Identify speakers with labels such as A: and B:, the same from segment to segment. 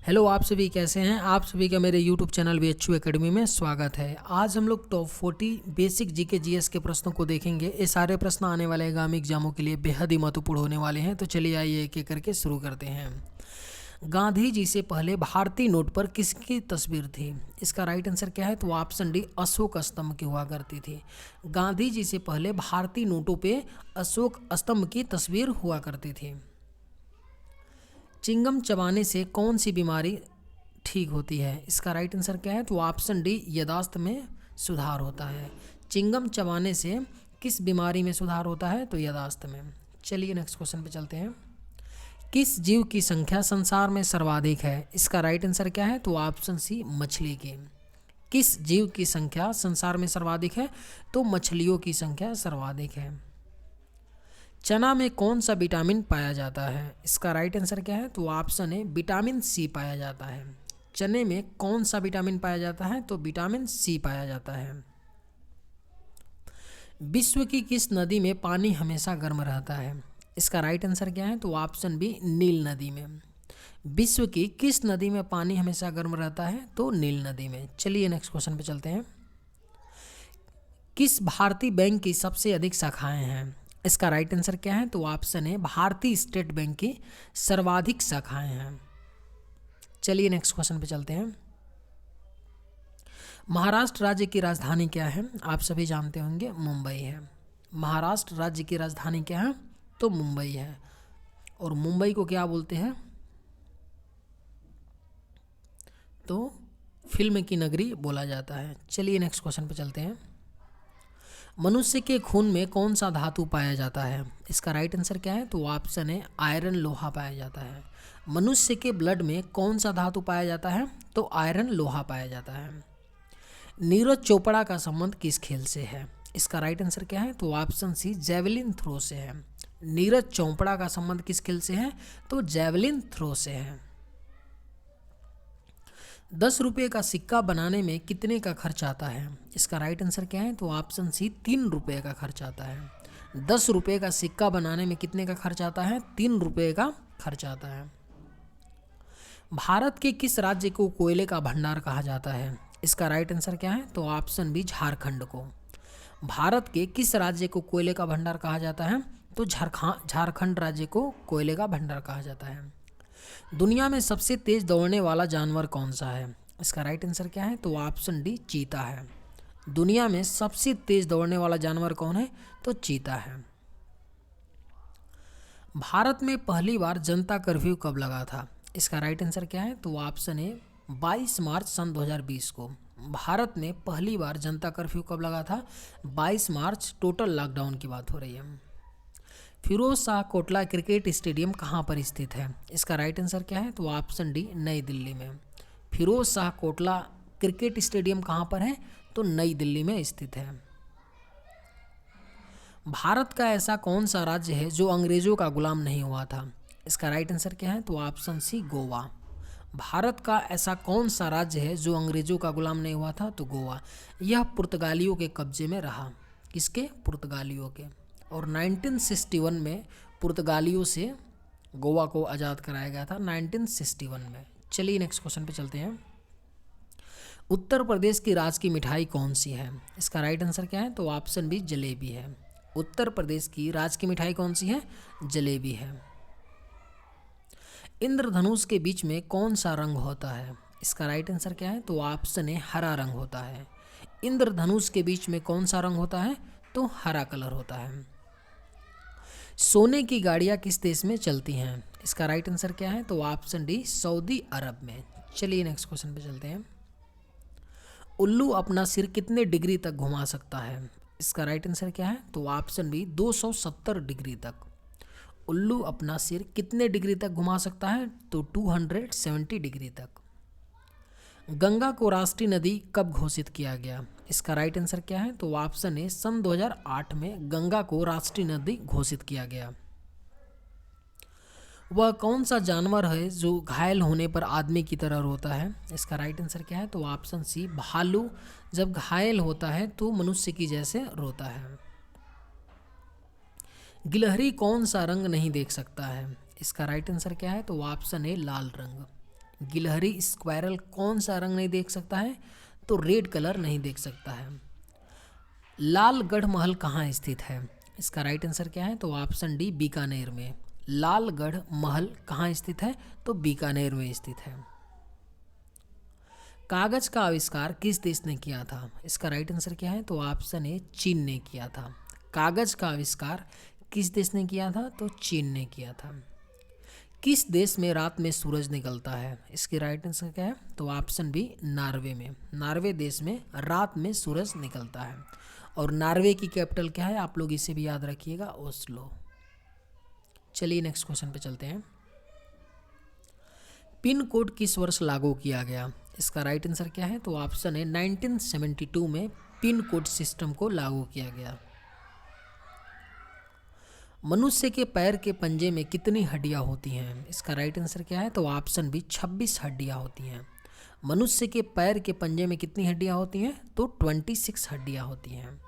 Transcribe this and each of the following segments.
A: Hello, आप सभी कैसे हैं। आप सभी का मेरे यूट्यूब चैनल VHU एकेडमी में स्वागत है। आज हम लोग टॉप 40 बेसिक जीके जीएस के प्रश्नों को देखेंगे। ये सारे प्रश्न आने वाले आगामी एग्जामों के लिए बेहद ही महत्वपूर्ण होने वाले हैं। तो चलिए आइए एक एक करके शुरू करते हैं। गांधी जी से पहले भारतीय नोट पर किसकी तस्वीर थी? इसका राइट आंसर क्या है? तो ऑप्शन डी, अशोक स्तंभ की हुआ करती थी। गांधी जी से पहले भारतीय नोटों पे अशोक स्तंभ की तस्वीर हुआ करती थी। चिंगम चबाने से कौन सी बीमारी ठीक होती है? इसका राइट आंसर क्या है? तो ऑप्शन डी, याददाश्त में सुधार होता है। चिंगम चबाने से किस बीमारी में सुधार होता है? तो याददाश्त में। चलिए नेक्स्ट क्वेश्चन पे चलते हैं। किस जीव की संख्या संसार में सर्वाधिक है? इसका राइट आंसर क्या है? तो ऑप्शन सी, मछली की। किस जीव की संख्या संसार में सर्वाधिक है? तो मछलियों की संख्या सर्वाधिक है। चना में कौन सा विटामिन पाया जाता है? इसका राइट आंसर क्या है? तो ऑप्शन है, विटामिन सी पाया जाता है। चने में कौन सा विटामिन पाया जाता है? तो विटामिन सी पाया जाता है। विश्व की किस नदी में पानी हमेशा गर्म रहता है? इसका राइट आंसर क्या है? तो ऑप्शन बी, नील नदी में। विश्व की किस नदी में पानी हमेशा गर्म रहता है? तो नील नदी में। चलिए नेक्स्ट क्वेश्चन पे चलते हैं। किस भारतीय बैंक की सबसे अधिक शाखाएं हैं? इसका राइट आंसर क्या है? तो ऑप्शन है, भारतीय स्टेट बैंक की सर्वाधिक शाखाएं हैं। चलिए नेक्स्ट क्वेश्चन पे चलते हैं। महाराष्ट्र राज्य की राजधानी क्या है? आप सभी जानते होंगे, मुंबई है। महाराष्ट्र राज्य की राजधानी क्या है? तो मुंबई है। और मुंबई को क्या बोलते हैं? तो फिल्म की नगरी बोला जाता है। चलिए नेक्स्ट क्वेश्चन पे चलते हैं। मनुष्य के खून में कौन सा धातु पाया जाता है? इसका राइट आंसर क्या है? तो ऑप्शन है, आयरन लोहा पाया जाता है। मनुष्य के ब्लड में कौन सा धातु पाया जाता है? तो आयरन लोहा पाया जाता है। नीरज चोपड़ा का संबंध किस खेल से है? इसका राइट आंसर क्या है? तो ऑप्शन सी, जैवलिन थ्रो से है। नीरज चोपड़ा का संबंध किस खेल से है? तो जैवलिन थ्रो से है। 10 रुपये का सिक्का बनाने में कितने का खर्च आता है? इसका राइट आंसर क्या है? तो ऑप्शन सी, 3 रुपये का खर्च आता है। 10 रुपये का सिक्का बनाने में कितने का खर्च आता है? 3 रुपये का खर्च आता है। भारत के किस राज्य को कोयले का भंडार कहा जाता है? इसका राइट आंसर क्या है? तो ऑप्शन बी, झारखंड को। भारत के किस राज्य को कोयले का भंडार कहा जाता है? तो झारखंड राज्य को कोयले का भंडार कहा जाता है। दुनिया में सबसे तेज दौड़ने वाला जानवर कौन सा है? इसका राइट आंसर क्या है? तो ऑप्शन डी, चीता है। दुनिया में सबसे तेज दौड़ने वाला जानवर कौन है? तो चीता है। भारत में पहली बार जनता कर्फ्यू कब लगा था? इसका राइट आंसर क्या है? तो ऑप्शन है, 22 मार्च सन 2020 को। भारत में पहली बार जनता कर्फ्यू कब लगा था? 22 मार्च। टोटल लॉकडाउन की बात हो रही है। फिरोज शाह कोटला क्रिकेट स्टेडियम कहाँ पर स्थित है? इसका राइट आंसर क्या है? तो ऑप्शन डी, नई दिल्ली में। फिरोज शाह कोटला क्रिकेट स्टेडियम कहाँ पर है? तो नई दिल्ली में स्थित है। भारत का ऐसा कौन सा राज्य है जो अंग्रेजों का गुलाम नहीं हुआ था? इसका राइट आंसर क्या है? तो ऑप्शन सी, गोवा। भारत का ऐसा कौन सा राज्य है जो अंग्रेजों का गुलाम नहीं हुआ था? तो गोवा। यह पुर्तगालियों के कब्जे में रहा। किसके? पुर्तगालियों के। और 1961 में पुर्तगालियों से गोवा को आज़ाद कराया गया था, 1961 में। चलिए नेक्स्ट क्वेश्चन पे चलते हैं। उत्तर प्रदेश की राज की मिठाई कौन सी है? इसका राइट आंसर क्या है? तो ऑप्शन बी, जलेबी है। उत्तर प्रदेश की राज की मिठाई कौन सी है? जलेबी है। इंद्रधनुष के बीच में कौन सा रंग होता है? इसका राइट आंसर क्या है? तो ऑप्शन है, हरा रंग होता है। इंद्रधनुष के बीच में कौन सा रंग होता है? तो हरा कलर होता है। सोने की गाड़ियाँ किस देश में चलती हैं? इसका राइट आंसर क्या है? तो ऑप्शन डी, सऊदी अरब में। चलिए नेक्स्ट क्वेश्चन पे चलते हैं। उल्लू अपना सिर कितने डिग्री तक घुमा सकता है? इसका राइट आंसर क्या है? तो ऑप्शन बी, 270 डिग्री तक। उल्लू अपना सिर कितने डिग्री तक घुमा सकता है? तो 270 डिग्री तक। गंगा को राष्ट्रीय नदी कब घोषित किया गया? इसका राइट आंसर क्या है? तो ऑप्शन है, सन 2008 में गंगा को राष्ट्रीय नदी घोषित किया गया। वह कौन सा जानवर है जो घायल होने पर आदमी की तरह रोता है? इसका राइट आंसर क्या है? तो ऑप्शन सी, भालू जब घायल होता है तो मनुष्य की जैसे रोता है। गिलहरी कौन सा रंग नहीं देख सकता है? इसका राइट आंसर क्या है? तो ऑप्शन है, लाल रंग। गिलहरी स्क्वायरल कौन सा रंग नहीं देख सकता है? तो रेड कलर नहीं देख सकता है। लालगढ़ महल कहाँ स्थित है? इसका राइट आंसर क्या है? तो ऑप्शन डी बीकानेर में। लालगढ़ महल कहाँ स्थित है? तो बीकानेर में स्थित है। कागज का आविष्कार किस देश ने किया था? इसका राइट आंसर क्या है? तो ऑप्शन ए चीन ने किया था। कागज का आविष्कार किस देश ने किया था? तो चीन ने किया था। किस देश में रात में सूरज निकलता है? इसकी राइट आंसर क्या है? तो ऑप्शन बी नॉर्वे में। नॉर्वे देश में रात में सूरज निकलता है। और नॉर्वे की कैपिटल क्या है? आप लोग इसे भी याद रखिएगा, ओस्लो। चलिए नेक्स्ट क्वेश्चन पे चलते हैं। पिन कोड किस वर्ष लागू किया गया? इसका राइट आंसर क्या है? तो ऑप्शन है 1972 में पिन कोड सिस्टम को लागू किया गया। मनुष्य के पैर के पंजे में कितनी हड्डियां होती हैं? इसका राइट आंसर क्या है? तो ऑप्शन बी 26 हड्डियां होती हैं। मनुष्य के पैर के पंजे में कितनी हड्डियां होती हैं? तो 26 हड्डियां होती हैं।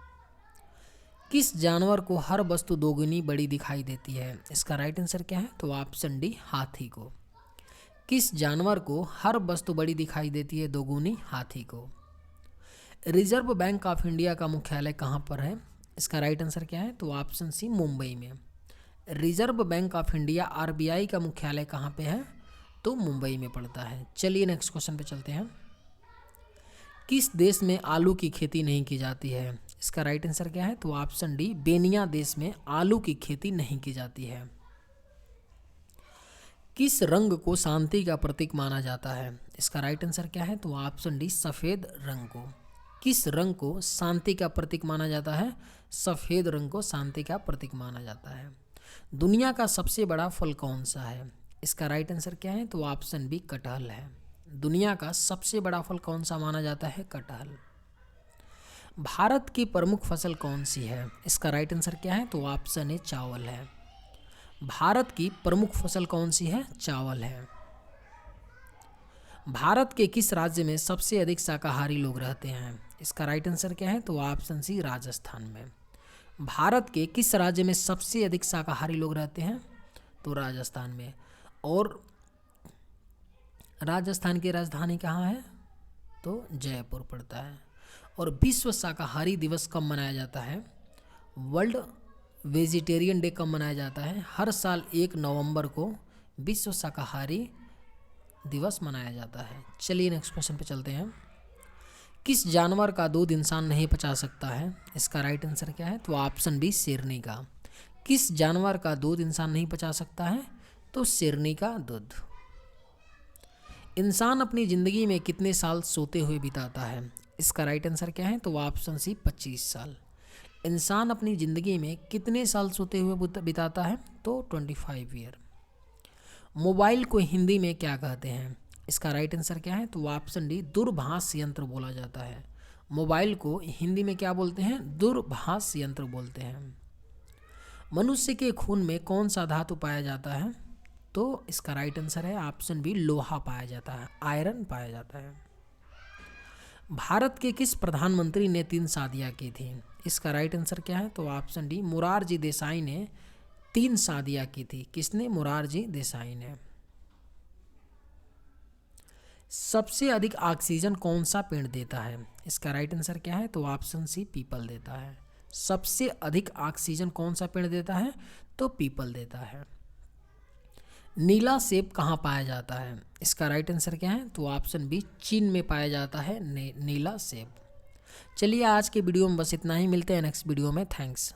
A: किस जानवर को हर वस्तु दोगुनी बड़ी दिखाई देती है? इसका राइट आंसर क्या है? तो ऑप्शन डी हाथी को। किस जानवर को हर वस्तु बड़ी दिखाई देती है? दोगुनी? हाथी को। रिजर्व बैंक ऑफ इंडिया का मुख्यालय कहाँ पर है? इसका राइट आंसर क्या है? तो ऑप्शन सी मुंबई में। Reserve bank of India RBI का मुख्यालय कहाँ पे है? तो मुंबई में पड़ता है। चलिए नेक्स्ट क्वेश्चन पे चलते हैं। किस देश में आलू की खेती नहीं की जाती है? इसका राइट आंसर क्या है? तो ऑप्शन डी बेनिया देश में आलू की खेती नहीं की जाती है। किस रंग को शांति का प्रतीक माना जाता है? इसका राइट आंसर क्या है? तो ऑप्शन डी सफ़ेद रंग को। किस रंग को शांति का प्रतीक माना जाता है? सफ़ेद रंग को शांति का प्रतीक माना जाता है। दुनिया का सबसे बड़ा फल कौन सा है? इसका राइट आंसर क्या है? तो ऑप्शन बी कटहल है। दुनिया का सबसे बड़ा फल कौन सा माना जाता है? कटहल। भारत की प्रमुख फसल कौन सी है? इसका राइट आंसर क्या है? तो ऑप्शन ए चावल है। भारत की प्रमुख फसल कौन सी है? चावल है। भारत के किस राज्य में सबसे अधिक शाकाहारी लोग रहते हैं? इसका राइट आंसर क्या है? तो ऑप्शन सी राजस्थान में। भारत के किस राज्य में सबसे अधिक शाकाहारी लोग रहते हैं? तो राजस्थान में। और राजस्थान की राजधानी कहाँ है? तो जयपुर पड़ता है। और विश्व शाकाहारी दिवस कब मनाया जाता है? वर्ल्ड वेजिटेरियन डे कब मनाया जाता है? हर साल 1 नवंबर को विश्व शाकाहारी दिवस मनाया जाता है। चलिए नेक्स्ट क्वेश्चन पे चलते हैं। किस जानवर का दूध इंसान नहीं पचा सकता है? इसका राइट आंसर क्या है? तो ऑप्शन बी शेरनी का। किस जानवर का दूध इंसान नहीं पचा सकता है? तो शेरनी का दूध। इंसान अपनी ज़िंदगी में कितने साल सोते हुए बिताता है? इसका राइट आंसर क्या है? तो ऑप्शन सी 25 साल। इंसान अपनी ज़िंदगी में कितने साल सोते हुए बिताता है? तो 25 ईयर। मोबाइल को हिंदी में क्या कहते हैं? इसका राइट आंसर क्या है? तो ऑप्शन डी दूरभाष यंत्र बोला जाता है। मोबाइल को हिंदी में क्या बोलते हैं? दूरभाष यंत्र बोलते हैं। मनुष्य के खून में कौन सा धातु पाया जाता है? तो इसका राइट आंसर है ऑप्शन बी लोहा पाया जाता है, आयरन पाया जाता है। भारत के किस प्रधानमंत्री ने 3 शादियाँ की थी? इसका राइट आंसर क्या है? तो ऑप्शन डी मोरारजी देसाई ने 3 शादियाँ की थी। किसने? मोरारजी देसाई ने। सबसे अधिक ऑक्सीजन कौन सा पेड़ देता है? इसका राइट आंसर क्या है? तो ऑप्शन सी पीपल देता है। सबसे अधिक ऑक्सीजन कौन सा पेड़ देता है? तो पीपल देता है। नीला सेब कहाँ पाया जाता है? इसका राइट आंसर क्या है? तो ऑप्शन बी चीन में पाया जाता है नीला सेब। चलिए आज के वीडियो में बस इतना ही। मिलते हैं नेक्स्ट वीडियो में। थैंक्स।